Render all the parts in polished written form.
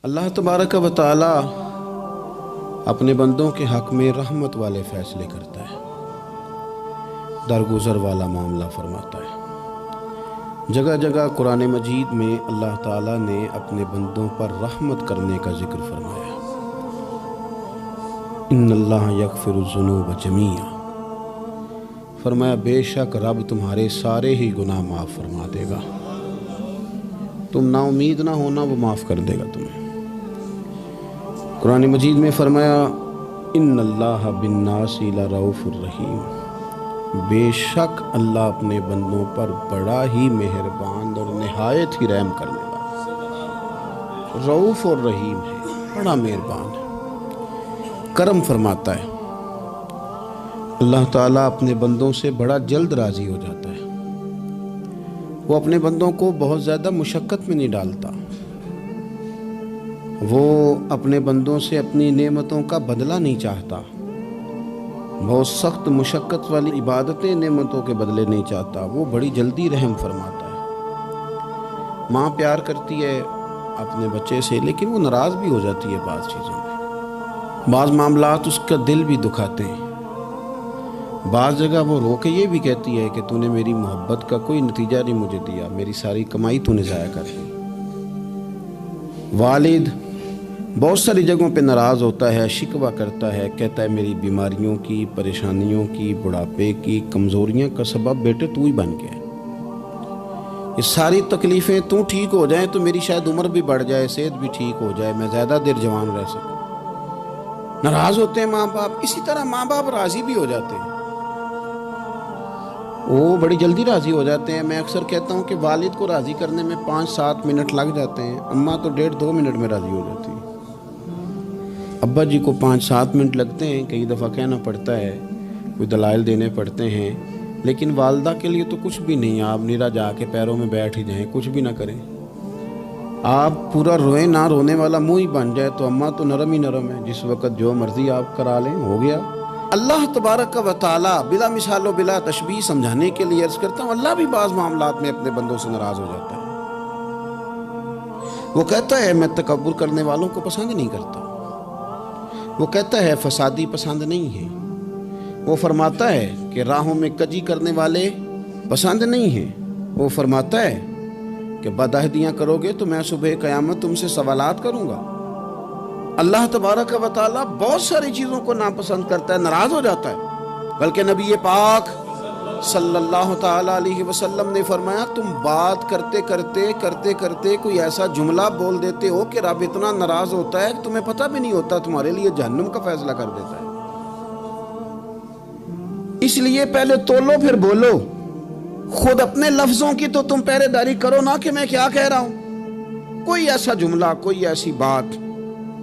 اللہ تبارک و تعالی اپنے بندوں کے حق میں رحمت والے فیصلے کرتا ہے، درگزر والا معاملہ فرماتا ہے۔ جگہ جگہ قرآن مجید میں اللہ تعالیٰ نے اپنے بندوں پر رحمت کرنے کا ذکر فرمایا۔ ان اللہ یغفر الذنوب جمیعا، فرمایا بے شک رب تمہارے سارے ہی گناہ معاف فرما دے گا، تم نا امید نہ ہونا، وہ معاف کر دے گا تمہیں۔ قرآن مجید میں فرمایا ان اللہ بالناس لرؤوف الرحیم، بے شک اللہ اپنے بندوں پر بڑا ہی مہربان اور نہایت ہی رحم کرنے والا، رؤوف اور رحیم ہے، بڑا مہربان ہے، کرم فرماتا ہے۔ اللہ تعالیٰ اپنے بندوں سے بڑا جلد راضی ہو جاتا ہے، وہ اپنے بندوں کو بہت زیادہ مشقت میں نہیں ڈالتا، وہ اپنے بندوں سے اپنی نعمتوں کا بدلہ نہیں چاہتا، بہت سخت مشقت والی عبادتیں نعمتوں کے بدلے نہیں چاہتا، وہ بڑی جلدی رحم فرماتا ہے۔ ماں پیار کرتی ہے اپنے بچے سے، لیکن وہ ناراض بھی ہو جاتی ہے بعض چیزوں میں، بعض معاملات اس کا دل بھی دکھاتے ہیں، بعض جگہ وہ رو کے یہ بھی کہتی ہے کہ تو نے میری محبت کا کوئی نتیجہ نہیں مجھے دیا، میری ساری کمائی تو نے ضائع کر دی۔ والد بہت ساری جگہوں پہ ناراض ہوتا ہے، شکوہ کرتا ہے، کہتا ہے میری بیماریوں کی، پریشانیوں کی، بڑھاپے کی، کمزوریاں کا سبب بیٹے تو ہی بن گیا ہے، یہ ساری تکلیفیں تو ٹھیک ہو جائیں تو میری شاید عمر بھی بڑھ جائے، صحت بھی ٹھیک ہو جائے، میں زیادہ دیر جوان رہ سکوں۔ ناراض ہوتے ہیں ماں باپ، اسی طرح ماں باپ راضی بھی ہو جاتے ہیں، وہ بڑی جلدی راضی ہو جاتے ہیں۔ میں اکثر کہتا ہوں کہ والد کو راضی کرنے میں 5-7 منٹ لگ جاتے ہیں، اماں تو 1.5-2 منٹ میں راضی ہو جاتی ہے، ابا جی کو 5-7 منٹ لگتے ہیں، کئی دفعہ کہنا پڑتا ہے، کوئی دلائل دینے پڑتے ہیں، لیکن والدہ کے لیے تو کچھ بھی نہیں، آپ نیرا جا کے پیروں میں بیٹھ ہی جائیں، کچھ بھی نہ کریں، آپ پورا روئیں، نہ رونے والا منہ ہی بن جائے تو اماں تو نرم ہی نرم ہے، جس وقت جو مرضی آپ کرا لیں ہو گیا۔ اللہ تبارک و تعالی بلا مثال و بلا تشبیہ سمجھانے کے لیے عرض کرتا ہوں، اللہ بھی بعض معاملات میں اپنے بندوں سے ناراض ہو جاتا ہے، وہ کہتا ہے میں تکبر کرنے والوں کو پسند نہیں کرتا، وہ کہتا ہے فسادی پسند نہیں ہے، وہ فرماتا ہے کہ راہوں میں کجی کرنے والے پسند نہیں ہیں، وہ فرماتا ہے کہ بدعہدیاں کرو گے تو میں صبح قیامت تم سے سوالات کروں گا۔ اللہ تبارک و تعالیٰ بہت ساری چیزوں کو ناپسند کرتا ہے، ناراض ہو جاتا ہے، بلکہ نبی پاک صلی اللہ تعالیٰ علیہ وسلم نے فرمایا تم بات کرتے کرتے کوئی ایسا جملہ بول دیتے ہو کہ رب اتنا ناراض ہوتا ہے کہ تمہیں پتہ بھی نہیں ہوتا، تمہارے لیے جہنم کا فیصلہ کر دیتا ہے، اس لیے پہلے تولو پھر بولو، خود اپنے لفظوں کی تو تم پہرے داری کرو نا کہ میں کیا کہہ رہا ہوں، کوئی ایسا جملہ، کوئی ایسی بات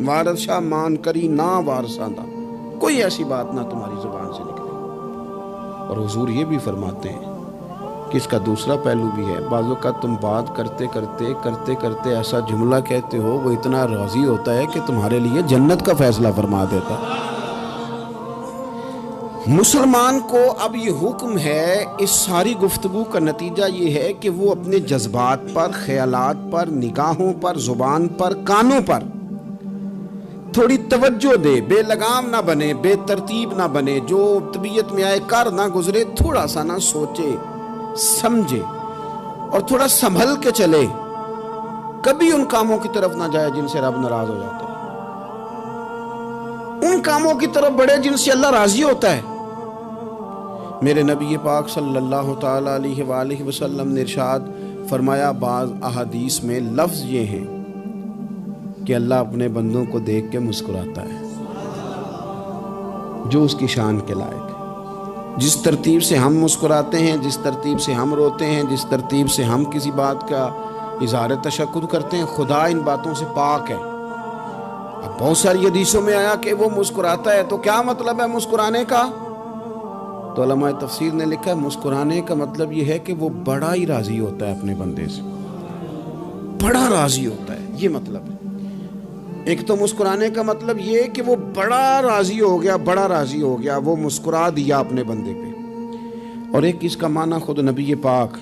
وارث شاہ مان کری نہ وارثاں دا، کوئی ایسی بات نہ تمہاری زبان سے نکلے۔ اور حضور یہ بھی فرماتے ہیں کہ اس کا دوسرا پہلو بھی ہے، بعض اوقات تم بات کرتے ایسا جملہ کہتے ہو وہ اتنا راضی ہوتا ہے کہ تمہارے لیے جنت کا فیصلہ فرما دیتا ہے۔ مسلمان کو اب یہ حکم ہے، اس ساری گفتگو کا نتیجہ یہ ہے کہ وہ اپنے جذبات پر، خیالات پر، نگاہوں پر، زبان پر، کانوں پر تھوڑی توجہ دے، بے لگام نہ بنے، بے ترتیب نہ بنے، جو طبیعت میں آئے کر نہ گزرے، تھوڑا سا نہ سوچے سمجھے اور تھوڑا سنبھل کے چلے، کبھی ان کاموں کی طرف نہ جائے جن سے رب ناراض ہو جاتا ہے، ان کاموں کی طرف بڑھے جن سے اللہ راضی ہوتا ہے۔ میرے نبی پاک صلی اللہ تعالیٰ علیہ وآلہ وسلم نے ارشاد فرمایا، بعض احادیث میں لفظ یہ ہیں کہ اللہ اپنے بندوں کو دیکھ کے مسکراتا ہے، جو اس کی شان کے لائق ہے۔ جس ترتیب سے ہم مسکراتے ہیں، جس ترتیب سے ہم روتے ہیں، جس ترتیب سے ہم کسی بات کا اظہار تشکر کرتے ہیں، خدا ان باتوں سے پاک ہے۔ اب بہت ساری حدیثوں میں آیا کہ وہ مسکراتا ہے، تو کیا مطلب ہے مسکرانے کا؟ تو علماء تفسیر نے لکھا ہے مسکرانے کا مطلب یہ ہے کہ وہ بڑا ہی راضی ہوتا ہے اپنے بندے سے، بڑا راضی ہوتا ہے، یہ مطلب ہے۔ ایک تو مسکرانے کا مطلب یہ کہ وہ بڑا راضی ہو گیا، وہ مسکرا دیا اپنے بندے پہ، اور ایک اس کا معنی خود نبی پاک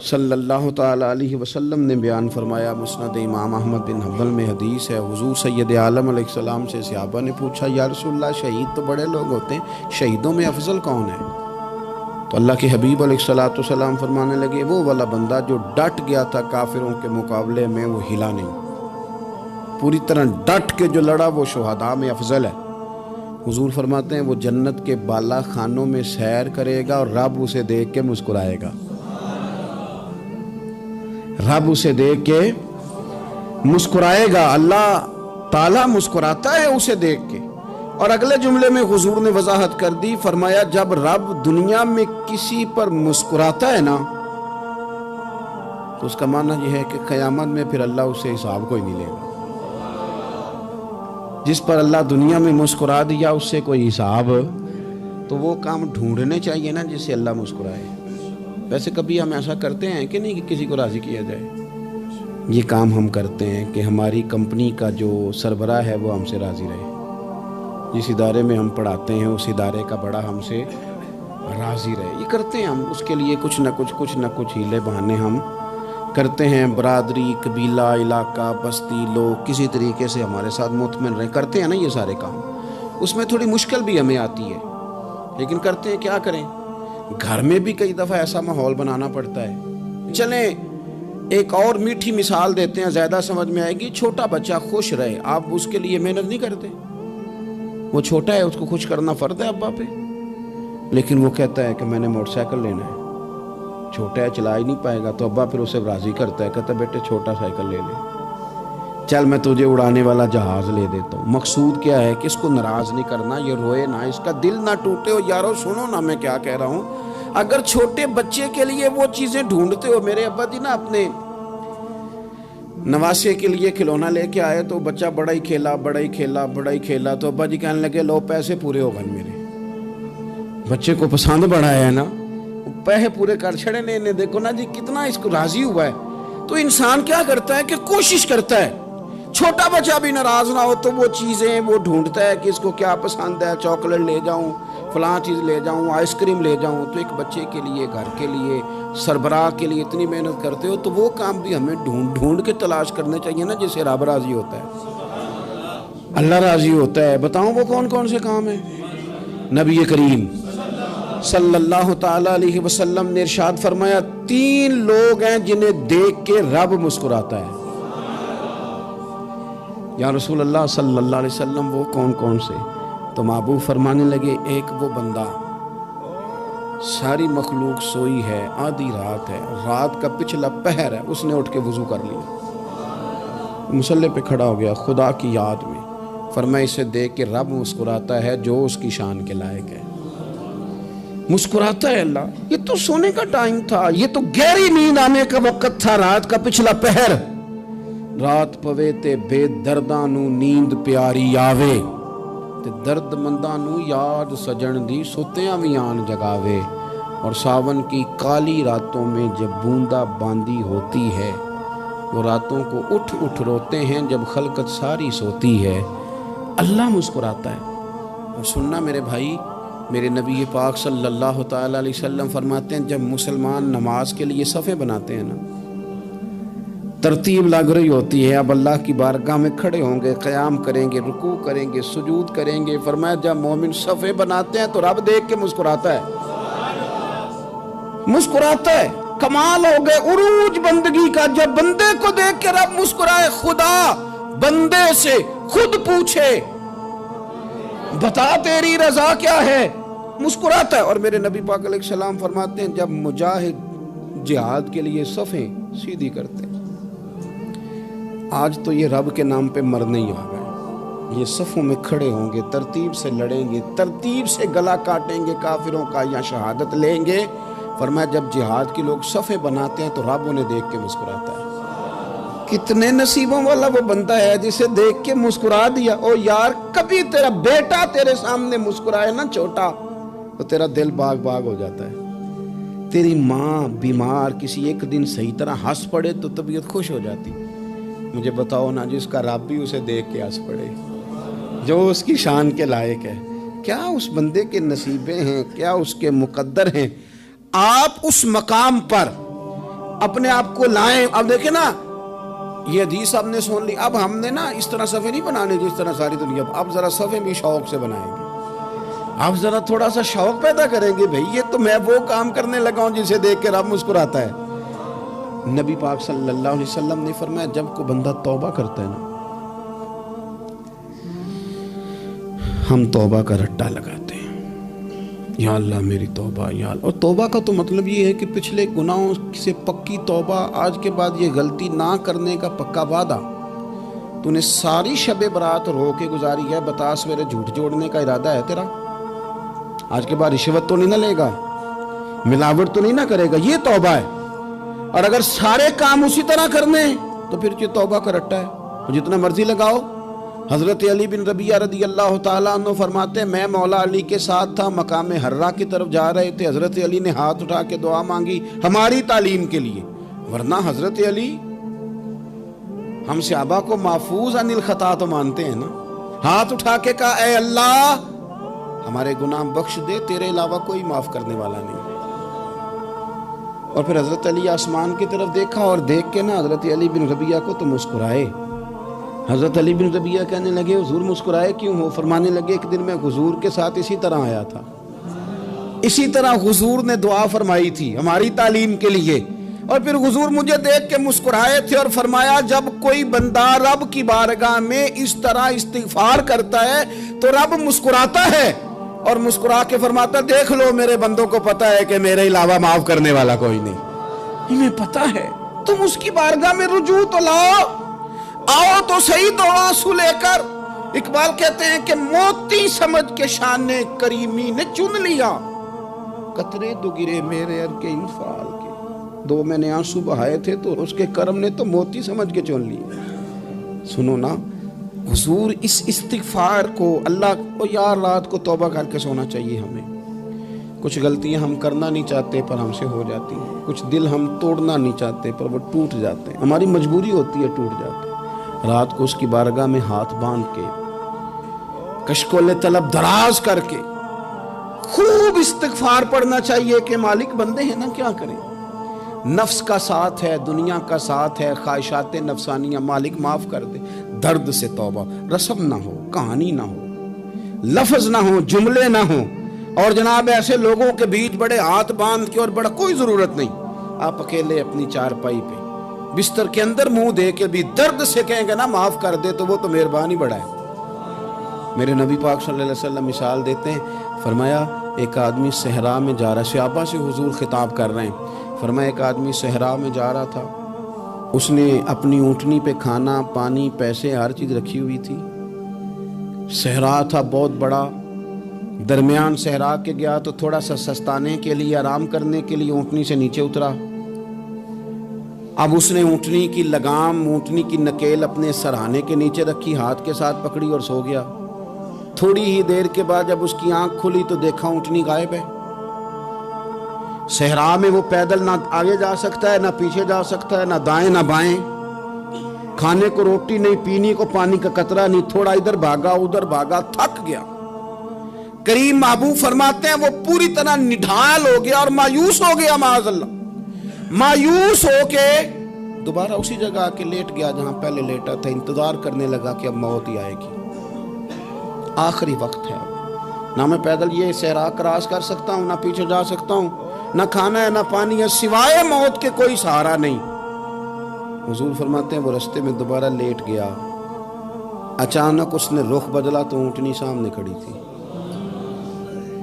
صلی اللہ تعالیٰ علیہ وسلم نے بیان فرمایا، مسند امام احمد بن حنبل میں حدیث ہے، حضور سید عالم علیہ السلام سے صحابہ نے پوچھا، یا رسول اللہ شہید تو بڑے لوگ ہوتے ہیں، شہیدوں میں افضل کون ہے؟ تو اللہ کے حبیب علیہ السلام فرمانے لگے، وہ والا بندہ جو ڈٹ گیا تھا کافروں کے مقابلے میں، وہ ہلا نہیں، پوری طرح ڈٹ کے جو لڑا وہ شہداء میں افضل ہے۔ حضور فرماتے ہیں وہ جنت کے بالا خانوں میں سیر کرے گا اور رب اسے دیکھ کے مسکرائے گا، رب اسے دیکھ کے مسکرائے گا، اللہ تعالیٰ مسکراتا ہے اسے دیکھ کے۔ اور اگلے جملے میں حضور نے وضاحت کر دی، فرمایا جب رب دنیا میں کسی پر مسکراتا ہے نا تو اس کا معنی یہ ہے کہ قیامت میں پھر اللہ اسے حساب کوئی نہیں لے گا۔ جس پر اللہ دنیا میں مسکرا دیا اس سے کوئی حساب، تو وہ کام ڈھونڈنے چاہیے نا جس سے اللہ مسکرائے۔ ویسے کبھی ہم ایسا کرتے ہیں کہ نہیں کہ کسی کو راضی کیا جائے؟ یہ کام ہم کرتے ہیں کہ ہماری کمپنی کا جو سربراہ ہے وہ ہم سے راضی رہے، جس ادارے میں ہم پڑھاتے ہیں اس ادارے کا بڑا ہم سے راضی رہے، یہ کرتے ہیں ہم۔ اس کے لیے کچھ نہ کچھ ہیلے بہانے ہم کرتے ہیں، برادری، قبیلہ، علاقہ، بستی، لوگ کسی طریقے سے ہمارے ساتھ مطمئن رہیں، کرتے ہیں نا یہ سارے کام۔ اس میں تھوڑی مشکل بھی ہمیں آتی ہے لیکن کرتے ہیں، کیا کریں۔ گھر میں بھی کئی دفعہ ایسا ماحول بنانا پڑتا ہے۔ چلیں ایک اور میٹھی مثال دیتے ہیں، زیادہ سمجھ میں آئے گی۔ چھوٹا بچہ خوش رہے، آپ اس کے لیے محنت نہیں کرتے، وہ چھوٹا ہے، اس کو خوش کرنا فرض ہے ابا پہ، لیکن وہ کہتا ہے کہ میں نے موٹر سائیکل لینا ہے، چھوٹا ہے چلا ہی نہیں پائے گا، تو ابا پھر اسے راضی کرتا ہے، کہتا ہے بیٹے چھوٹا سائیکل لے لے، چل میں تجھے اڑانے والا جہاز لے دیتا ہوں۔ مقصود کیا ہے کہ اس کو ناراض نہیں کرنا، یہ روئے نہ، اس کا دل نہ ٹوٹے۔ ہو یارو سنو نا میں کیا کہہ رہا ہوں، اگر چھوٹے بچے کے لیے وہ چیزیں ڈھونڈتے ہو، میرے ابا جی نا اپنے نواسے کے لیے کھلونا لے کے آئے تو بچہ بڑا ہی کھیلا، تو ابا جی کہنے لگے لو پیسے پورے ہو گئے میرے بچے کو پسند بڑا ہے نا، پیسے پورے کر چھڑے نے، دیکھو نا جی کتنا اس کو راضی ہوا ہے۔ تو انسان کیا کرتا ہے کہ کوشش کرتا ہے، چھوٹا بچہ بھی ناراض نہ ہو تو وہ چیزیں وہ ڈھونڈتا ہے کہ اس کو کیا پسند ہے، چاکلیٹ لے جاؤں، فلاں چیز لے جاؤں، آئس کریم لے جاؤں۔ تو ایک بچے کے لیے، گھر کے لیے، سربراہ کے لیے اتنی محنت کرتے ہو، تو وہ کام بھی ہمیں ڈھونڈ کے تلاش کرنے چاہیے نا جس سے رب راضی ہوتا ہے، اللہ راضی ہوتا ہے۔ بتاؤں وہ کون کون سے کام ہیں؟ نبی کریم صلی اللہ تعالیٰ علیہ وسلم نے ارشاد فرمایا 3 لوگ ہیں جنہیں دیکھ کے رب مسکراتا ہے۔ یا رسول اللہ صلی اللہ علیہ وسلم وہ کون کون سے؟ تو محبوب فرمانے لگے، ایک وہ بندہ ساری مخلوق سوئی ہے، آدھی رات ہے، رات کا پچھلا پہر ہے، اس نے اٹھ کے وضو کر لیا، مصلی پہ کھڑا ہو گیا خدا کی یاد میں، فرمایا اسے دیکھ کے رب مسکراتا ہے جو اس کی شان کے لائق ہے، مسکراتا ہے اللہ۔ یہ تو سونے کا ٹائم تھا، یہ تو گہری نیند آنے کا وقت تھا، رات کا پچھلا پہر۔ رات پوے تے بے درداں نو نیند پیاری آوے، تے درد منداں نو یاد سجن دی ستیاں وی آن جگاوے۔ اور ساون کی کالی راتوں میں جب بوندا باندی ہوتی ہے، وہ راتوں کو اٹھ اٹھ روتے ہیں جب خلقت ساری سوتی ہے، اللہ مسکراتا ہے۔ اور سننا میرے بھائی، میرے نبی پاک صلی اللہ تعالیٰ علیہ وسلم فرماتے ہیں جب مسلمان نماز کے لیے صفیں بناتے ہیں نا، ترتیب لگ رہی ہوتی ہے، اب اللہ کی بارگاہ میں کھڑے ہوں گے، قیام کریں گے، رکوع کریں گے، سجود کریں گے، فرمایا جب مومن صفیں بناتے ہیں تو رب دیکھ کے مسکراتا ہے، مسکراتا ہے۔ کمال ہو گئے عروج بندگی کا، جب بندے کو دیکھ کے رب مسکرائے، خدا بندے سے خود پوچھے بتا تیری رضا کیا ہے، مسکراتا ہے۔ اور میرے نبی پاک علیہ السلام فرماتے ہیں جب مجاہد جہاد کے لیے صفیں سیدھی کرتے ہیں، آج تو یہ رب کے نام پہ مرنے ہی آ گئے، یہ صفوں میں کھڑے ہوں گے، ترتیب سے لڑیں گے، ترتیب سے گلا کاٹیں گے کافروں کا یا شہادت لیں گے۔ فرمایا جب جہاد کے لوگ صفیں بناتے ہیں تو رب انہیں دیکھ کے مسکراتا ہے۔ کتنے نصیبوں والا وہ بندہ ہے جسے دیکھ کے مسکرا دیا۔ او یار کبھی تیرا بیٹا تیرے سامنے مسکرائے نا چھوٹا، تو تیرا دل باغ باغ ہو جاتا ہے۔ تیری ماں بیمار کسی ایک دن صحیح طرح ہنس پڑے تو طبیعت خوش ہو جاتی۔ مجھے بتاؤ نا جس کا رب بھی اسے دیکھ کے ہنس پڑے، جو اس کی شان کے لائق ہے، کیا اس بندے کے نصیبیں ہیں، کیا اس کے مقدر ہیں۔ آپ اس مقام پر اپنے آپ کو لائیں. اب دیکھیں نا یہ حدیث آپ نے سن لی, اب ہم نے نا اس طرح صفحے نہیں بنانے جس طرح ساری دنیا, اب ذرا صفحے بھی شوق سے بنائیں گے. آپ ذرا تھوڑا سا شوق پیدا کریں گے, بھئی یہ تو میں وہ کام کرنے لگا ہوں جسے دیکھ کے رب مسکراتا ہے. نبی پاک صلی اللہ علیہ وسلم نے فرمایا جب کوئی بندہ توبہ کرتا ہے نا, ہم توبہ کا رٹا لگاتے ہیں, یا اللہ میری توبہ, یا اللہ. اور توبہ کا تو مطلب یہ ہے کہ پچھلے گناہوں سے پکی توبہ, آج کے بعد یہ غلطی نہ کرنے کا پکا وعدہ. تو نے ساری شب برات رو کے گزاری ہے, بتا سویرے جھوٹ جوڑنے کا ارادہ ہے تیرا؟ آج کے بعد رشوت تو نہیں نہ لے گا, ملاوٹ تو نہیں نہ کرے گا, یہ توبہ ہے. اور اگر سارے کام اسی طرح کرنے تو پھر یہ توبہ کا رٹا ہے, جتنا مرضی لگاؤ. حضرت علی بن ربیعہ رضی اللہ تعالیٰ عنہ فرماتے ہیں میں مولا علی کے ساتھ تھا, مقام حرہ کی طرف جا رہے تھے, حضرت علی نے ہاتھ اٹھا کے دعا مانگی ہماری تعلیم کے لیے, ورنہ حضرت علی ہم صحابہ کو محفوظ عن الخطا تو مانتے ہیں نا. ہاتھ اٹھا کے کہا اے اللہ ہمارے گناہ بخش دے, تیرے علاوہ کوئی معاف کرنے والا نہیں. اور پھر حضرت علی آسمان کی طرف دیکھا اور دیکھ کے نا حضرت علی بن ربیعہ کو تو مسکرائے. حضرت علی بن ربیعہ کہنے لگے حضور مسکرائے کیوں ہو؟ فرمانے لگے ایک دن میں حضور کے ساتھ اسی طرح آیا تھا, اسی طرح حضور نے دعا فرمائی تھی ہماری تعلیم کے لیے, اور پھر حضور مجھے دیکھ کے مسکرائے تھے اور فرمایا جب کوئی بندہ رب کی بارگاہ میں اس طرح استغفار کرتا ہے تو رب مسکراتا ہے, اور مسکرا کے فرماتا دیکھ لو میرے بندوں کو پتا ہے کہ میرے علاوہ معاف کرنے والا کوئی نہیں. انہیں پتا ہے, تم اس کی بارگاہ میں رجوع تو لاؤ, آؤ تو صحیح دو آنسو لے کر. اقبال کہتے ہیں کہ موتی سمجھ کے شان کریمی نے چن لیا, قطرے دو گرے میرے ار کے انفال کے. دو میں نے آنسو بہائے تھے تو اس کے کرم نے تو موتی سمجھ کے چن لیا. سنو نا حضور اس استغفار کو, اللہ کو یار رات کو توبہ کر کے سونا چاہیے ہمیں. کچھ غلطیاں ہم کرنا نہیں چاہتے پر ہم سے ہو جاتی ہیں, کچھ دل ہم توڑنا نہیں چاہتے پر وہ ٹوٹ جاتے ہیں, ہماری مجبوری ہوتی ہے ٹوٹ جاتے ہیں. رات کو اس کی بارگاہ میں ہاتھ باندھ کے کشکول طلب دراز کر کے خوب استغفار پڑھنا چاہیے کہ مالک بندے ہیں نا کیا کریں, نفس کا ساتھ ہے, دنیا کا ساتھ ہے, خواہشات نفسانیہ, مالک معاف کر دے. درد سے توبہ, رسم نہ ہو, کہانی نہ ہو, لفظ نہ ہو, جملے نہ ہو, اور جناب ایسے لوگوں کے بیچ بڑے ہاتھ باندھ کے اور بڑا کوئی ضرورت نہیں. آپ اکیلے اپنی چارپائی پہ بستر کے اندر منہ دے کے بھی درد سے کہیں گے نا معاف کر دے تو وہ تو مہربانی بڑا ہے. میرے نبی پاک صلی اللہ علیہ وسلم مثال دیتے ہیں, فرمایا ایک آدمی صحرا میں جا رہا, صحابہ سے حضور خطاب کر رہے ہیں, فرمایا ایک آدمی صحرا میں جا رہا تھا, اس نے اپنی اونٹنی پہ کھانا پانی پیسے ہر چیز رکھی ہوئی تھی. صحرا تھا بہت بڑا, درمیان صحرا کے گیا تو تھوڑا سا سستانے کے لیے, آرام کرنے کے لیے اونٹنی سے نیچے اترا. اب اس نے اونٹنی کی لگام, اونٹنی کی نکیل اپنے سرہانے کے نیچے رکھی, ہاتھ کے ساتھ پکڑی اور سو گیا. تھوڑی ہی دیر کے بعد جب اس کی آنکھ کھلی تو دیکھا اونٹنی غائب ہے. صحرا میں وہ پیدل نہ آگے جا سکتا ہے, نہ پیچھے جا سکتا ہے, نہ دائیں نہ بائیں. کھانے کو روٹی نہیں, پینے کو پانی کا قطرہ نہیں, تھوڑا ادھر بھاگا ادھر بھاگا, تھک گیا. کریم محبوب فرماتے ہیں وہ پوری طرح نڈھال ہو گیا اور مایوس ہو گیا, معاذ اللہ. مایوس ہو کے دوبارہ اسی جگہ آ کے لیٹ گیا جہاں پہلے لیٹا تھا. انتظار کرنے لگا کہ اب موت ہی آئے گی, آخری وقت ہے. نہ میں پیدل یہ صحرا کراس کر سکتا ہوں, نہ پیچھے جا سکتا ہوں, نہ کھانا ہے نہ پانی ہے, سوائے موت کے کوئی سہارا نہیں. حضور فرماتے ہیں وہ رستے میں دوبارہ لیٹ گیا. اچانک اس نے رخ بدلا تو اونٹنی سامنے کھڑی تھی.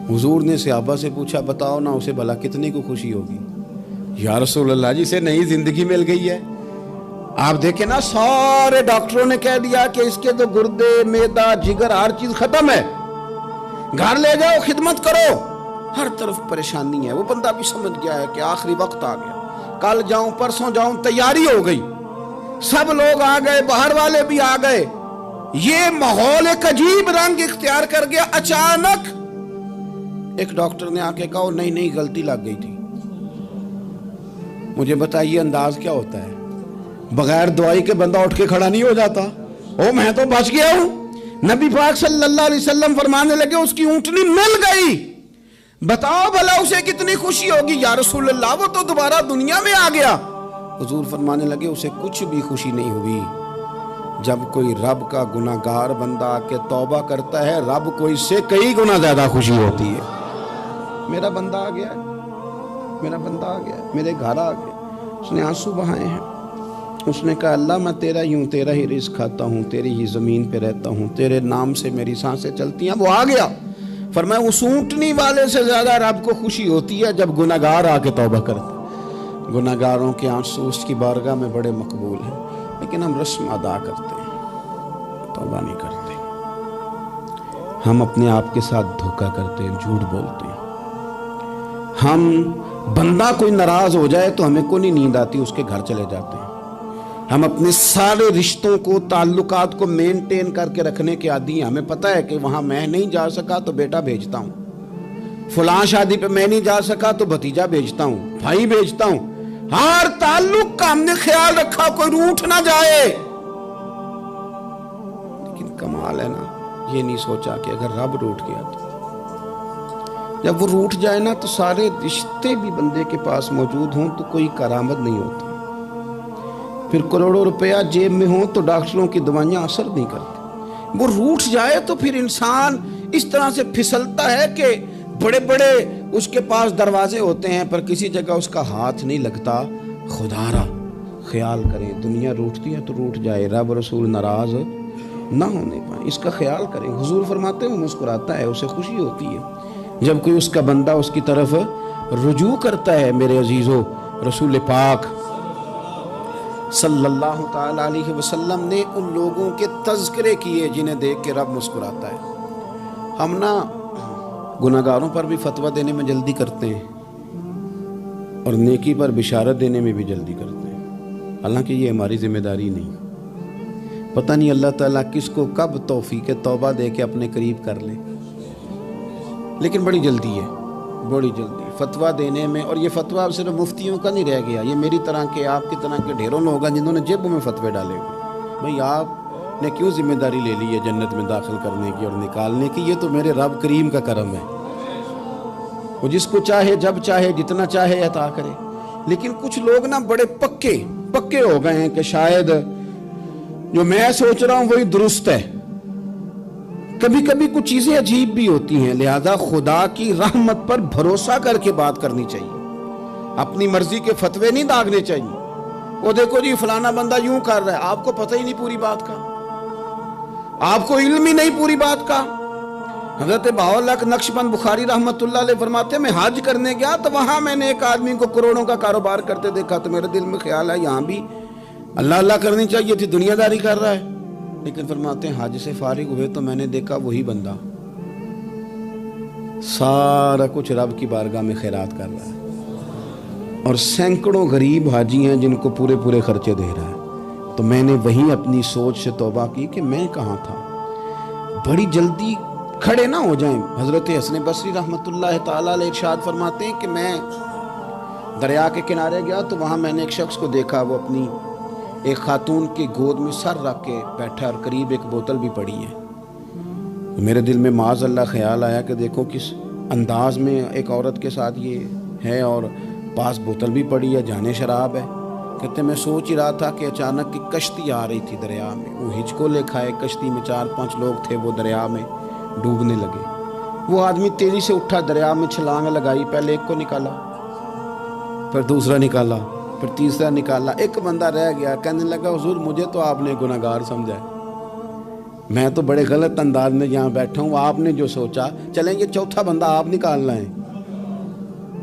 حضور نے صحابہ سے پوچھا بتاؤ نا اسے بھلا کتنی کو خوشی ہوگی؟ یا رسول اللہ جسے نئی زندگی مل گئی ہے. آپ دیکھیں نا سارے ڈاکٹروں نے کہہ دیا کہ اس کے تو گردے معدہ جگر ہر چیز ختم ہے, گھر لے جاؤ خدمت کرو, ہر طرف پریشانی ہے. وہ بندہ بھی سمجھ گیا ہے کہ آخری وقت آ گیا, کل جاؤں پرسوں جاؤں, تیاری ہو گئی, سب لوگ آ گئے, باہر والے بھی آ گئے. یہ ماحول ایک عجیب رنگ اختیار کر گیا. اچانک ایک ڈاکٹر نے آ کے کہا نہیں غلطی لگ گئی تھی. مجھے بتائیے انداز کیا ہوتا ہے؟ بغیر دوائی کے بندہ اٹھ کے کھڑا نہیں ہو جاتا. میں تو بچ گیا ہوں. نبی پاک صلی اللہ علیہ وسلم فرمانے لگے اس کی اونٹنی مل گئی, بتاؤ بھلا اسے کتنی خوشی ہوگی. یا رسول اللہ وہ تو دوبارہ دنیا میں آ گیا. حضور فرمانے لگے اسے کچھ بھی خوشی نہیں ہوئی جب کوئی رب کا گناہگار بندہ آ کے توبہ کرتا ہے، رب کو اس سے کئی گنا زیادہ خوشی ہوتی ہے۔ میرا بندہ آ گیا، میرا بندہ آ گیا، میرے گھر آ گیا، اس نے آنسو بہائے ہیں، اس نے کہا اللہ میں تیرا ہی ہوں، تیرا ہی رزق کھاتا ہوں، تیری ہی زمین پہ رہتا ہوں، تیرے نام سے میری سانسیں چلتی ہیں۔ وہ آ گیا، فرمایا اس اونٹنی والے سے زیادہ رب کو خوشی ہوتی ہے جب گناہگار آ کے توبہ کرتا ہے۔ گناہگاروں کے آنسو اس کی بارگاہ میں بڑے مقبول ہیں، لیکن ہم رسم ادا کرتے ہیں، توبہ نہیں کرتے۔ ہم اپنے آپ کے ساتھ دھوکہ کرتے ہیں، جھوٹ بولتے ہیں۔ ہم بندہ کوئی ناراض ہو جائے تو ہمیں کو نہیں نیند آتی، اس کے گھر چلے جاتے ہیں۔ ہم اپنے سارے رشتوں کو، تعلقات کو مینٹین کر کے رکھنے کے عادی ہیں۔ ہمیں پتہ ہے کہ وہاں میں نہیں جا سکا تو بیٹا بھیجتا ہوں، فلاں شادی پہ میں نہیں جا سکا تو بھتیجا بھیجتا ہوں، بھائی بھیجتا ہوں۔ ہر تعلق کا ہم نے خیال رکھا کوئی روٹھ نہ جائے، لیکن کمال ہے نا، یہ نہیں سوچا کہ اگر رب روٹھ گیا تو جب وہ روٹھ جائے نا تو سارے رشتے بھی بندے کے پاس موجود ہوں تو کوئی کرامت نہیں ہوتا، پھر کروڑوں روپیہ جیب میں ہوں تو ڈاکٹروں کی دوائیاں اثر نہیں کرتی۔ وہ روٹھ جائے تو پھر انسان اس طرح سے پھسلتا ہے کہ بڑے بڑے اس کے پاس دروازے ہوتے ہیں پر کسی جگہ اس کا ہاتھ نہیں لگتا۔ خدا را خیال کریں، دنیا روٹتی ہے تو روٹھ جائے، رب رسول ناراض نہ ہونے پائیں، اس کا خیال کریں۔ حضور فرماتے ہیں وہ مسکراتا ہے، اسے خوشی ہوتی ہے جب کوئی اس کا بندہ اس کی طرف رجوع کرتا ہے۔ میرے عزیزو، رسول پاک صلی اللہ تعالی علیہ وسلم نے ان لوگوں کے تذکرے کیے جنہیں دیکھ کے رب مسکراتا ہے۔ ہم نا گناہگاروں پر بھی فتویٰ دینے میں جلدی کرتے ہیں اور نیکی پر بشارت دینے میں بھی جلدی کرتے ہیں، حالانکہ یہ ہماری ذمہ داری نہیں۔ پتہ نہیں اللہ تعالیٰ کس کو کب توفیق توبہ دے کے اپنے قریب کر لے، لیکن بڑی جلدی ہے، بڑی جلدی فتویٰ دینے میں۔ اور یہ فتویٰ صرف مفتیوں کا نہیں رہ گیا، یہ میری طرح کے، آپ کی طرح کے ڈھیروں لوگ ہیں جنہوں نے جیبوں میں فتوے ڈالے ہوئے۔ بھئی آپ نے کیوں ذمہ داری لے لی ہے جنت میں داخل کرنے کی اور نکالنے کی؟ یہ تو میرے رب کریم کا کرم ہے، وہ جس کو چاہے جب چاہے جتنا چاہے عطا کرے۔ لیکن کچھ لوگ نا بڑے پکے ہو گئے ہیں کہ شاید جو میں سوچ رہا ہوں وہی درست ہے۔ کبھی کبھی کچھ چیزیں عجیب بھی ہوتی ہیں، لہذا خدا کی رحمت پر بھروسہ کر کے بات کرنی چاہیے، اپنی مرضی کے فتوے نہیں داغنے چاہیے۔ وہ دیکھو جی فلانا بندہ یوں کر رہا ہے، آپ کو پتہ ہی نہیں پوری بات کا، آپ کو علم ہی نہیں پوری بات کا۔ حضرت بہاءاللہ نقشبند بخاری رحمت اللہ علیہ فرماتے ہیں میں حج کرنے گیا تو وہاں میں نے ایک آدمی کو کروڑوں کا کاروبار کرتے دیکھا تو میرے دل میں خیال ہے یہاں بھی اللہ اللہ کرنی چاہیے تھی، دنیا داری کر رہا ہے۔ لیکن فرماتے ہیں حج سے فارغ ہوئے تو میں نے دیکھا وہی بندہ سارا کچھ رب کی بارگاہ میں خیرات کر رہا ہے، اور سینکڑوں غریب حاجی ہیں جن کو پورے خرچے دے رہا ہے۔ تو میں نے وہیں اپنی سوچ سے توبہ کی کہ میں کہاں تھا۔ بڑی جلدی کھڑے نہ ہو جائیں۔ حضرت حسن بصری رحمت اللہ تعالیٰ علیہ ارشاد فرماتے ہیں کہ میں دریا کے کنارے گیا تو وہاں میں نے ایک شخص کو دیکھا، وہ اپنی ایک خاتون کی گود میں سر رکھ کے بیٹھا اور قریب ایک بوتل بھی پڑی ہے۔ میرے دل میں معاذ اللہ خیال آیا کہ دیکھو کس انداز میں ایک عورت کے ساتھ یہ ہے اور پاس بوتل بھی پڑی ہے، جانے شراب ہے۔ کہتے میں سوچ ہی رہا تھا کہ اچانک کی کشتی آ رہی تھی دریا میں، وہ ہچکو لے کھائے، کشتی میں 4-5 لوگ تھے، وہ دریا میں ڈوبنے لگے۔ وہ آدمی تیزی سے اٹھا، دریا میں چھلانگ لگائی، پہلے ایک کو نکالا، پھر دوسرا نکالا، پھر تیسرا نکالا، ایک بندہ رہ گیا۔ کہنے لگا حضور مجھے تو آپ نے گناہگار سمجھا ہے، میں تو بڑے غلط انداز میں یہاں بیٹھا ہوں، آپ نے جو سوچا چلیں گے چوتھا بندہ آپ نکالنا ہے،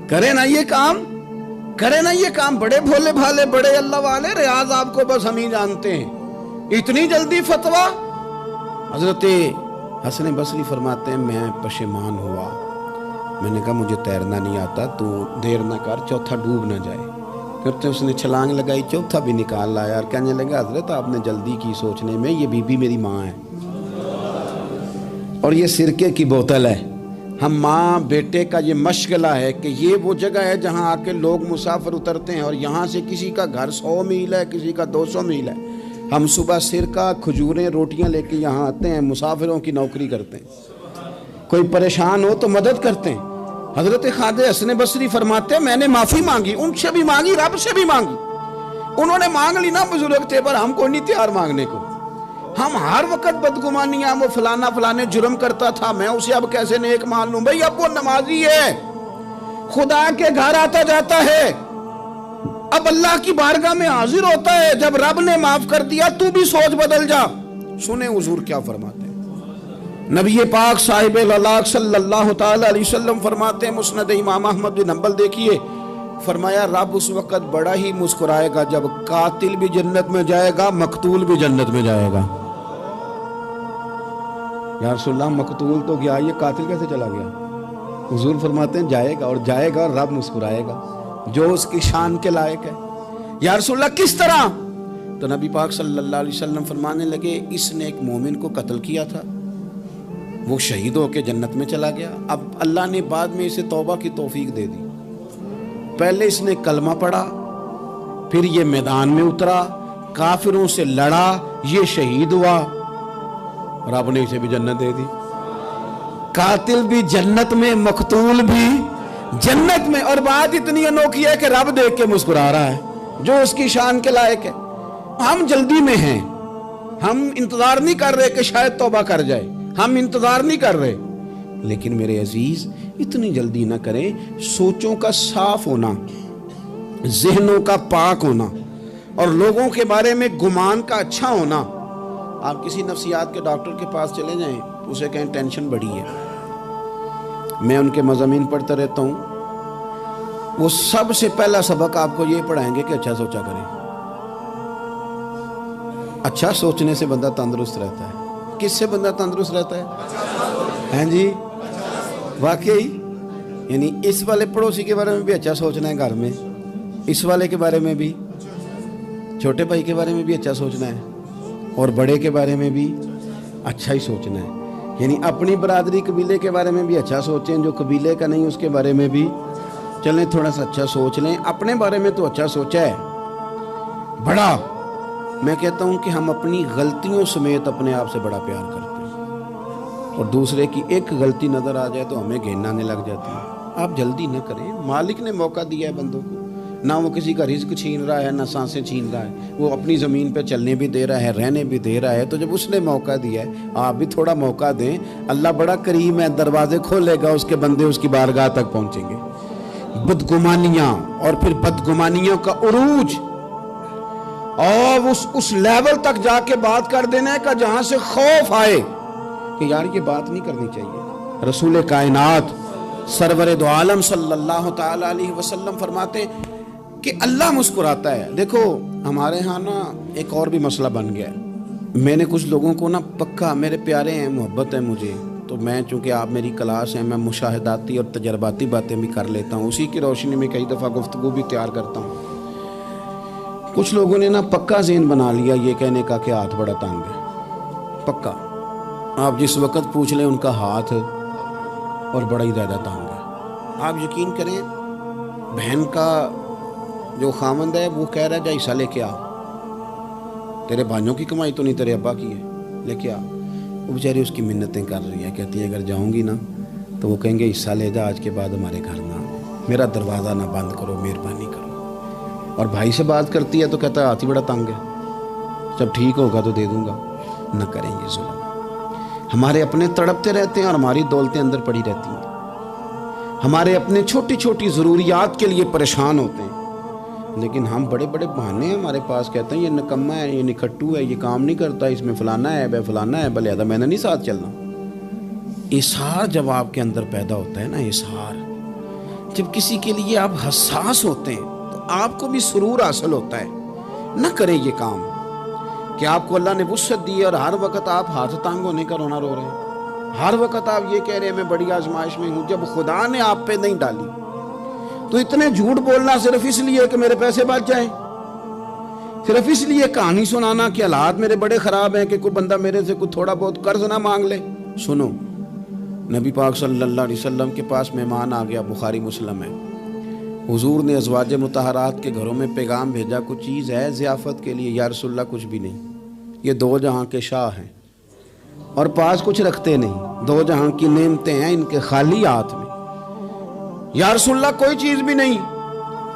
کرے نا یہ کام، کرے نا یہ کام۔ بڑے بھولے بھالے، بڑے اللہ والے، ریاض آپ کو بس ہم ہی جانتے ہیں، اتنی جلدی فتویٰ۔ حضرت حسن بصری فرماتے ہیں میں پشیمان ہوا، میں نے کہا مجھے تیرنا نہیں آتا، تو دیر نہ کر، چوتھا ڈوب نہ جائے۔ کرتے اس نے چھلانگ لگائی، چوتھا بھی نکال لایا اور کہنے لگا حضرت آپ نے جلدی کی سوچنے میں، یہ بی بی میری ماں ہے اور یہ سرکے کی بوتل ہے۔ ہم ماں بیٹے کا یہ مشغلہ ہے کہ یہ وہ جگہ ہے جہاں آ کے لوگ مسافر اترتے ہیں، اور یہاں سے کسی کا گھر 100 میل ہے، کسی کا 200 میل ہے۔ ہم صبح سرکہ، کھجوریں، روٹیاں لے کے یہاں آتے ہیں، مسافروں کی نوکری کرتے ہیں، کوئی پریشان ہو تو مدد کرتے ہیں۔ حضرت خواجہ حسن بصری فرماتے ہیں میں نے معافی مانگی، ان سے بھی مانگی، رب سے بھی مانگی، انہوں نے مانگ لی نا بزرگ تھے پر ہم کو نہیں تیار مانگنے کو. ہم ہر وقت بدگمانیاں وہ فلانا فلانے جرم کرتا تھا میں اسے اب کیسے نیک مان لوں. بھئی اب وہ نمازی ہے, خدا کے گھر آتا جاتا ہے, اب اللہ کی بارگاہ میں حاضر ہوتا ہے. جب رب نے معاف کر دیا تو بھی سوچ بدل جا. سنیں حضور کیا فرماتے ہیں. نبی پاک صاحب الاخلاق صلی اللہ تعالی علیہ وسلم فرماتے ہیں, مسند امام احمد بن حنبل دیکھیے, فرمایا رب اس وقت بڑا ہی مسکرائے گا جب قاتل بھی جنت میں جائے گا, مقتول بھی جنت میں جائے گا. یا رسول اللہ مقتول تو گیا, یہ قاتل کیسے چلا گیا؟ حضور فرماتے ہیں جائے گا, اور جائے گا اور رب مسکرائے گا جو اس کی شان کے لائق ہے. یا رسول اللہ کس طرح؟ تو نبی پاک صلی اللہ علیہ وسلم فرمانے لگے اس نے ایک مومن کو قتل کیا تھا, وہ شہید ہو کے جنت میں چلا گیا. اب اللہ نے بعد میں اسے توبہ کی توفیق دے دی. پہلے اس نے کلمہ پڑھا, پھر یہ میدان میں اترا, کافروں سے لڑا, یہ شہید ہوا, رب نے اسے بھی جنت دے دی. قاتل بھی جنت میں, مقتول بھی جنت میں. اور بات اتنی انوکھی ہے کہ رب دیکھ کے مسکرا رہا ہے جو اس کی شان کے لائق ہے. ہم جلدی میں ہیں, ہم انتظار نہیں کر رہے کہ شاید توبہ کر جائے, ہم انتظار نہیں کر رہے. لیکن میرے عزیز اتنی جلدی نہ کریں. سوچوں کا صاف ہونا, ذہنوں کا پاک ہونا, اور لوگوں کے بارے میں گمان کا اچھا ہونا. آپ کسی نفسیات کے ڈاکٹر کے پاس چلے جائیں, اسے کہیں ٹینشن بڑی ہے, میں ان کے مضامین پڑھتا رہتا ہوں, وہ سب سے پہلا سبق آپ کو یہ پڑھائیں گے کہ اچھا سوچا کریں. اچھا سوچنے سے بندہ تندرست رہتا ہے. کس سے بندہ تندرست رہتا ہے؟ ہیں جی واقعی. یعنی اس والے پڑوسی کے بارے میں بھی اچھا سوچنا ہے گھر میں, اس والے کے بارے میں بھی, چھوٹے بھائی کے بارے میں بھی اچھا سوچنا ہے, اور بڑے کے بارے میں بھی اچھا ہی سوچنا ہے. یعنی اپنی برادری قبیلے کے بارے میں بھی اچھا سوچیں, جو قبیلے کا نہیں اس کے بارے میں بھی چلیں تھوڑا سا اچھا سوچ لیں. اپنے بارے میں تو اچھا سوچا ہے بڑا. میں کہتا ہوں کہ ہم اپنی غلطیوں سمیت اپنے آپ سے بڑا پیار کرتے ہیں, اور دوسرے کی ایک غلطی نظر آ جائے تو ہمیں گھن آنے لگ جاتی ہے. آپ جلدی نہ کریں, مالک نے موقع دیا ہے بندوں کو, نہ وہ کسی کا رزق چھین رہا ہے, نہ سانسیں چھین رہا ہے, وہ اپنی زمین پہ چلنے بھی دے رہا ہے, رہنے بھی دے رہا ہے. تو جب اس نے موقع دیا ہے آپ بھی تھوڑا موقع دیں. اللہ بڑا کریم ہے, دروازے کھولے گا, اس کے بندے اس کی بارگاہ تک پہنچیں گے. بدگمانیاں اور پھر بدگمانیوں کا عروج, اور اس لیول تک جا کے بات کر دینا ہے کہ جہاں سے خوف آئے کہ یار یہ بات نہیں کرنی چاہیے. رسول کائنات سرور دو عالم صلی اللہ تعالی علیہ وسلم فرماتے ہیں کہ اللہ مسکراتا ہے. دیکھو ہمارے ہاں نا ایک اور بھی مسئلہ بن گیا ہے. میں نے کچھ لوگوں کو نا پکا, میرے پیارے ہیں, محبت ہے مجھے, تو میں چونکہ آپ میری کلاس ہیں, میں مشاہداتی اور تجرباتی باتیں بھی کر لیتا ہوں, اسی کی روشنی میں کئی دفعہ گفتگو بھی تیار کرتا ہوں. کچھ لوگوں نے نا پکا ذہن بنا لیا یہ کہنے کا کہ ہاتھ بڑا تنگ ہے. پکا آپ جس وقت پوچھ لیں ان کا ہاتھ اور بڑا ہی زیادہ تنگ ہے. آپ یقین کریں بہن کا جو خامند ہے وہ کہہ رہا ہے جا حصہ لے کے آ, تیرے بھائیوں کی کمائی تو نہیں تیرے ابا کی ہے, لے کے آ. وہ بیچاری اس کی منتیں کر رہی ہے, کہتی ہے اگر جاؤں گی نا تو وہ کہیں گے حصہ لے جا, آج کے بعد ہمارے گھر نہ, میرا دروازہ نہ بند کرو, مہربانی کرو. اور بھائی سے بات کرتی ہے تو کہتا ہے ہاتھ ہی بڑا تنگ ہے, جب ٹھیک ہوگا تو دے دوں گا. نہ کریں یہ ظلم. ہمارے اپنے تڑپتے رہتے ہیں اور ہماری دولتیں اندر پڑی رہتی ہیں. ہمارے اپنے چھوٹی چھوٹی ضروریات کے لیے پریشان ہوتے ہیں, لیکن ہم بڑے بڑے بہانے ہیں ہمارے پاس. کہتے ہیں یہ نکما ہے, یہ نکھٹو ہے, یہ کام نہیں کرتا, اس میں فلانا ہے, بے فلانا ہے, بلہذا میں نے نہیں ساتھ چلنا. اظہار جب آپ کے اندر پیدا ہوتا ہے نا, اظہار جب کسی کے لیے آپ حساس ہوتے ہیں تو آپ کو بھی سرور حاصل ہوتا ہے. نہ کریں یہ کام کہ آپ کو اللہ نے وسعت دی اور ہر وقت آپ ہاتھ تانگ ہونے کا رونا رو رہے ہیں, ہر وقت آپ یہ کہہ رہے ہیں میں بڑی آزمائش میں ہوں, جب خدا نے آپ پہ نہیں ڈالی. تو اتنے جھوٹ بولنا صرف اس لیے کہ میرے پیسے بچ جائیں, صرف اس لیے کہانی سنانا کہ حالات میرے بڑے خراب ہیں کہ کوئی بندہ میرے سے کوئی تھوڑا بہت قرض نہ مانگ لے. سنو, نبی پاک صلی اللہ علیہ وسلم کے پاس مہمان آ گیا, بخاری مسلم ہے. حضور نے ازواج مطہرات کے گھروں میں پیغام بھیجا, کچھ چیز ہے ضیافت کے لیے. یا رسول اللہ کچھ بھی نہیں, یہ دو جہاں کے شاہ ہیں اور پاس کچھ رکھتے نہیں, دو جہاں کی نعمتیں ہیں ان کے خالی ہاتھ میں. یا رسول اللہ کوئی چیز بھی نہیں.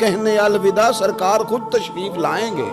کہنے الوداع سرکار خود تشریف لائیں گے۔